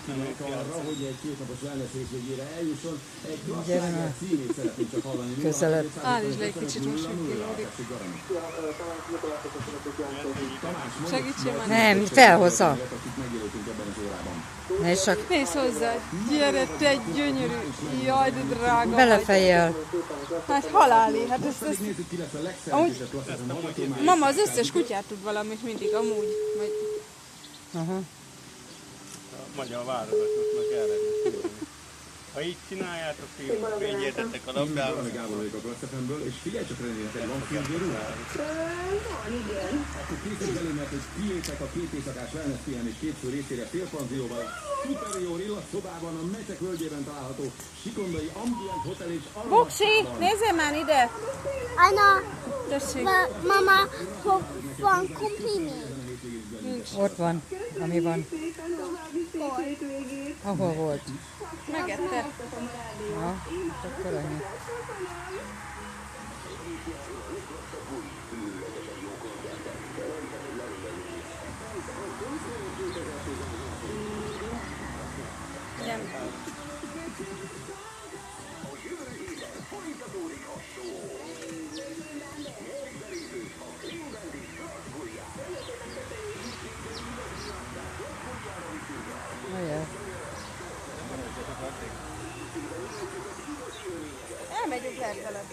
bárkinek arra, hogy egy kétnapos wellness hétvégére eljusson. Egy klasszláger címét szeretnénk csak hallani. Köszönöm. Állítsd le egy kicsit, most megkívódik. Segítsél már. Nem, felhozza. Akik megjelöltünk ebben az órában. Nézd csak, Nézz hozzá, gyere, te gyönyörű, jaj, de drága vagy. belefejjel. Hát haláli, hát ezt Nézzük ki lesz a legszerencsésebb klasszizom hallgató már. mama az összes kutyát tud valamit mindig, amúgy. Vagy... Aha. A magyar válogatottak erre is. Ha így csináljátok, fiúk, védjétek a labdába. Valami Gábor vagyok a Klassz-FM-ből, és figyelj csak René, neked van fürdőruha? Akkor készíts elő, mert hogy kijöttek a két éjszakás wellness pihenés két fő részére félpanzióval. Superior illatszobában, a Mecsek völgyében található Sikondai Ambient Hotel és Buksi, nézzél már ide! Anna, Tessék. mama, van kumpini. Ott van, ami van. Ahol volt. Megette. Na, akkor annyi. Nem. Ajaj. Elmegyünk lehet vele.